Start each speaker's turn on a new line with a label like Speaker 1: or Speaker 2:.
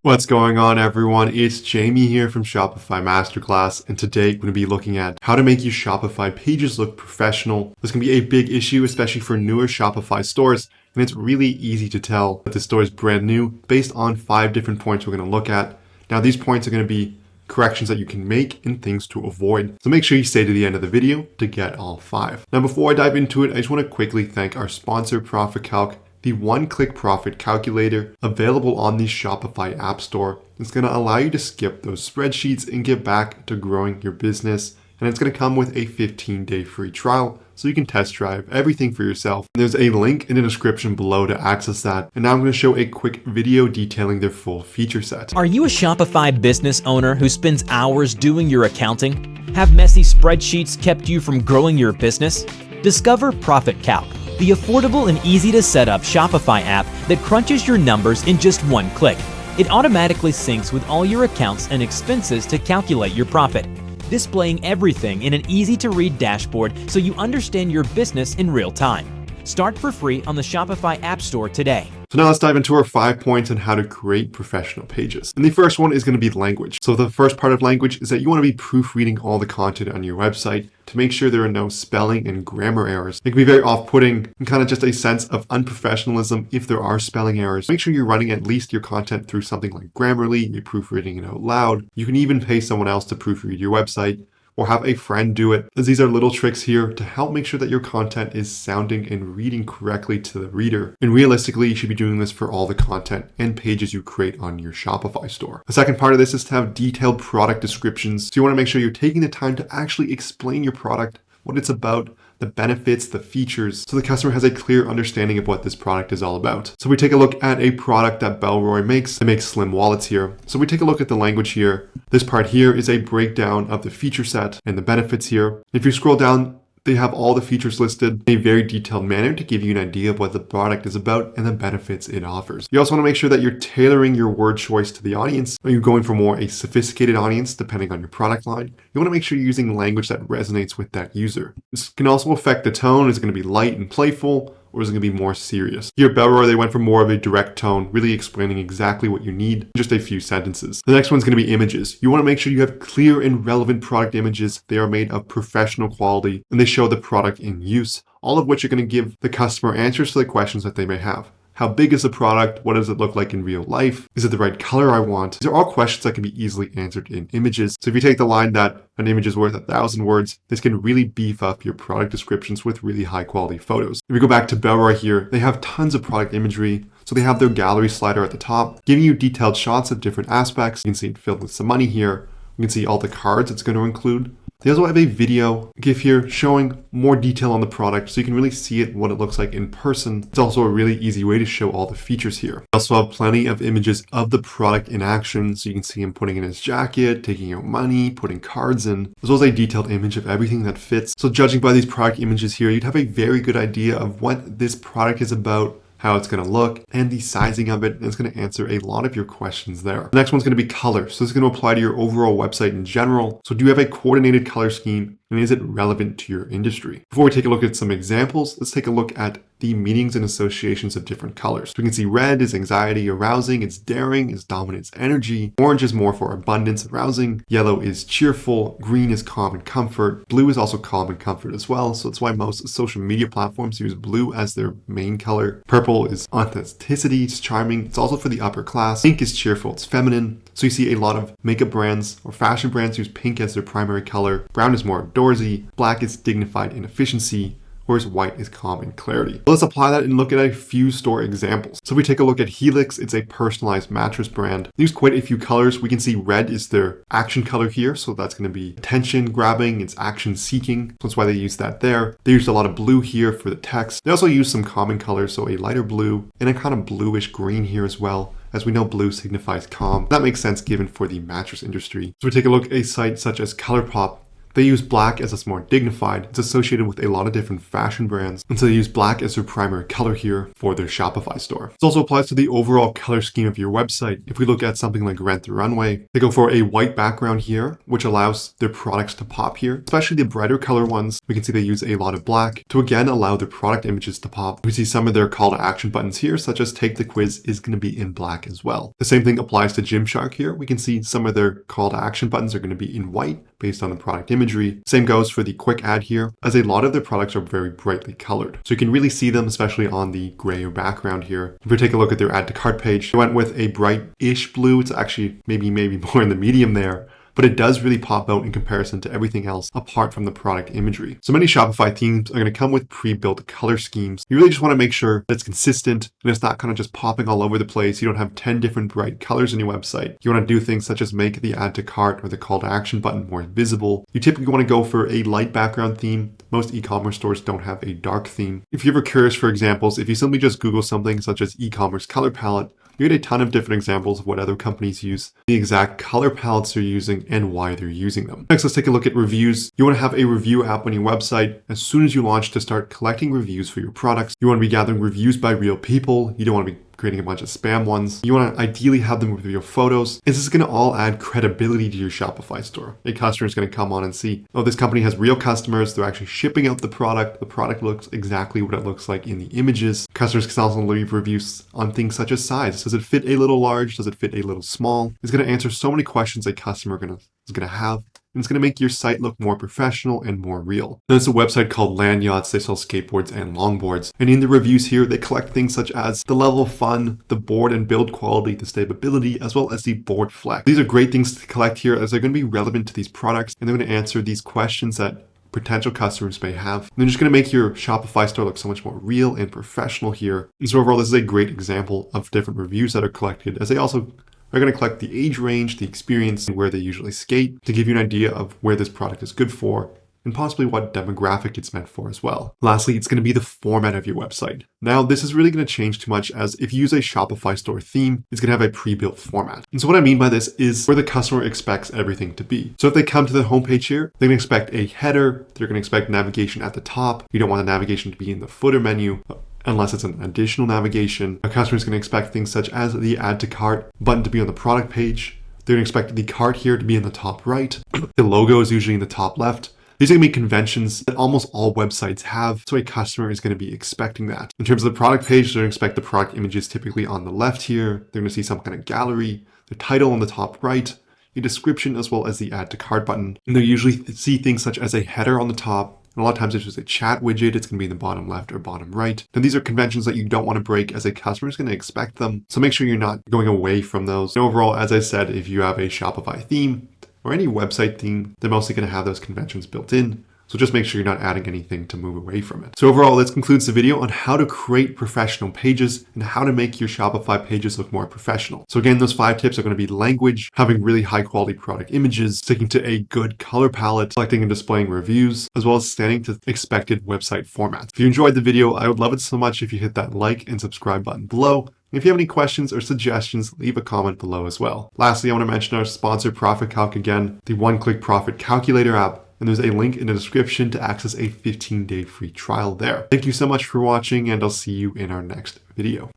Speaker 1: What's going on, everyone? It's Jamie here from Shopify Masterclass, and today we're going to be looking at how to make your Shopify pages look professional. This can be a big issue, especially for newer Shopify stores, and it's really easy to tell that the store is brand new based on 5 different points we're going to look at. Now, these points are going to be corrections that you can make and things to avoid. So make sure you stay to the end of the video to get all 5. Now, before I dive into it, I just want to quickly thank our sponsor, Profit Calc, the one-click profit calculator available on the Shopify App Store. It's going to allow you to skip those spreadsheets and get back to growing your business. And it's going to come with a 15-day free trial, so you can test drive everything for yourself. There's a link in the description below to access that. And now I'm going to show a quick video detailing their full feature set.
Speaker 2: Are you a Shopify business owner who spends hours doing your accounting? Have messy spreadsheets kept you from growing your business? Discover Profit Calc, the affordable and easy to set up Shopify app that crunches your numbers in just one click. It automatically syncs with all your accounts and expenses to calculate your profit, displaying everything in an easy to read dashboard so you understand your business in real time. Start for free on the Shopify App Store today.
Speaker 1: So now let's dive into our 5 points on how to create professional pages. And the first one is going to be language. So the first part of language is that you want to be proofreading all the content on your website to make sure there are no spelling and grammar errors. It can be very off-putting and kind of just a sense of unprofessionalism if there are spelling errors. Make sure you're running at least your content through something like Grammarly, you're proofreading it out loud. You can even pay someone else to proofread your website, or have a friend do it, as these are little tricks here to help make sure that your content is sounding and reading correctly to the reader. And realistically, you should be doing this for all the content and pages you create on your Shopify store. The second part of this is to have detailed product descriptions. So you want to make sure you're taking the time to actually explain your product, what it's about, the benefits, the features, so the customer has a clear understanding of what this product is all about. So we take a look at a product that Bellroy makes. They make slim wallets here. So we take a look at the language here. This part here is a breakdown of the feature set and the benefits here. If you scroll down, they have all the features listed in a very detailed manner to give you an idea of what the product is about and the benefits it offers. You also want to make sure that you're tailoring your word choice to the audience. Are you going for more a sophisticated audience depending on your product line? You want to make sure you're using language that resonates with that user. This can also affect the tone. Is it going to be light and playful, or is it going to be more serious? Here at Bellroy, they went for more of a direct tone, really explaining exactly what you need in just a few sentences. The next one's going to be images. You want to make sure you have clear and relevant product images. They are made of professional quality, and they show the product in use, all of which are going to give the customer answers to the questions that they may have. How big is the product? What does it look like in real life? Is it the right color I want? These are all questions that can be easily answered in images. So if you take the line that an image is worth 1,000 words, this can really beef up your product descriptions with really high quality photos. If we go back to Bellroy here, they have tons of product imagery. So they have their gallery slider at the top, giving you detailed shots of different aspects. You can see it filled with some money here. You can see all the cards it's going to include. They also have a video GIF here showing more detail on the product so you can really see it, what it looks like in person. It's also a really easy way to show all the features here. They also have plenty of images of the product in action, so you can see him putting in his jacket, taking out money, putting cards in, as well as a detailed image of everything that fits. So judging by these product images here, you'd have a very good idea of what this product is about, how it's going to look, and the sizing of it, and it's going to answer a lot of your questions there. The next one's going to be color. So this is going to apply to your overall website in general. So do you have a coordinated color scheme, and is it relevant to your industry? Before we take a look at some examples, let's take a look at the meanings and associations of different colors. So we can see red is anxiety, arousing, it's daring, it's dominance, energy. Orange is more for abundance, arousing. Yellow is cheerful. Green is calm and comfort. Blue is also calm and comfort as well. So that's why most social media platforms use blue as their main color. Purple is authenticity, it's charming. It's also for the upper class. Pink is cheerful, it's feminine. So you see a lot of makeup brands or fashion brands use pink as their primary color. Brown is more outdoorsy. Black is dignified in efficiency, whereas white is calm and clarity. Let's apply that and look at a few store examples. So if we take a look at Helix, it's a personalized mattress brand. They use quite a few colors. We can see red is their action color here. So that's going to be attention grabbing, it's action seeking. So that's why they use that there. They used a lot of blue here for the text. They also use some common colors, so a lighter blue and a kind of bluish green here as well. As we know, blue signifies calm. That makes sense given for the mattress industry. So we take a look at a site such as ColourPop. They use black as it's more dignified. It's associated with a lot of different fashion brands. And so they use black as their primary color here for their Shopify store. This also applies to the overall color scheme of your website. If we look at something like Rent the Runway, they go for a white background here, which allows their products to pop here, especially the brighter color ones. We can see they use a lot of black to again allow their product images to pop. We see some of their call to action buttons here, such as take the quiz is going to be in black as well. The same thing applies to Gymshark here. We can see some of their call to action buttons are going to be in white based on the product imagery. Same goes for the quick add here, as a lot of their products are very brightly colored. So you can really see them, especially on the gray background here. If we take a look at their add to cart page, they went with a bright-ish blue. It's actually maybe more in the medium there, but it does really pop out in comparison to everything else apart from the product imagery. So many Shopify themes are going to come with pre-built color schemes. You really just want to make sure that it's consistent and it's not kind of just popping all over the place. You don't have 10 different bright colors in your website. You want to do things such as make the add to cart or the call to action button more visible. You typically want to go for a light background theme. Most e-commerce stores don't have a dark theme. If you're ever curious for examples, if you simply just Google something such as e-commerce color palette, you get a ton of different examples of what other companies use, the exact color palettes they're using, and why they're using them. Next, let's take a look at reviews. You want to have a review app on your website as soon as you launch to start collecting reviews for your products. You want to be gathering reviews by real people. You don't want to be creating a bunch of spam ones. You want to ideally have them with your photos. This is going to all add credibility to your Shopify store. A customer is going to come on and see, oh, this company has real customers. They're actually shipping out the product. The product looks exactly what it looks like in the images. Customers can also leave reviews on things such as size. Does it fit a little large? Does it fit a little small? It's going to answer so many questions a customer is going to have. And it's going to make your site look more professional and more real. There's a website called Land Yachts. They sell skateboards and longboards. And in the reviews here, they collect things such as the level of fun, the board and build quality, the stability, as well as the board flex. These are great things to collect here as they're going to be relevant to these products and they're going to answer these questions that potential customers may have. And they're just going to make your Shopify store look so much more real and professional here. And so overall, this is a great example of different reviews that are collected, as they also are going to collect the age range, the experience, and where they usually skate to give you an idea of where this product is good for and possibly what demographic it's meant for as well. Lastly, it's going to be the format of your website. Now, this is really going to change too much, as if you use a Shopify store theme, it's going to have a pre-built format. And so what I mean by this is where the customer expects everything to be. So if they come to the homepage here, they're going to expect a header, they're going to expect navigation at the top. You don't want the navigation to be in the footer menu, unless it's an additional navigation. A customer is going to expect things such as the add to cart button to be on the product page. They're going to expect the cart here to be in the top right. The logo is usually in the top left. These are going to be conventions that almost all websites have, so a customer is going to be expecting that. In terms of the product page, they're going to expect the product images typically on the left here. They're going to see some kind of gallery, the title on the top right, a description, as well as the add to cart button. And they'll usually see things such as a header on the top. And a lot of times it's just a chat widget. It's going to be in the bottom left or bottom right. And these are conventions that you don't want to break, as a customer is going to expect them. So make sure you're not going away from those. And overall, as I said, if you have a Shopify theme or any website theme, they're mostly going to have those conventions built in. So just make sure you're not adding anything to move away from it. So overall, this concludes the video on how to create professional pages and how to make your Shopify pages look more professional. So again, those 5 tips are going to be language, having really high quality product images, sticking to a good color palette, collecting and displaying reviews, as well as standing to expected website formats. If you enjoyed the video, I would love it so much if you hit that like and subscribe button below. If you have any questions or suggestions, leave a comment below as well. Lastly, I want to mention our sponsor, Profit Calc again, the one-click profit calculator app. And there's a link in the description to access a 15-day free trial there. Thank you so much for watching, and I'll see you in our next video.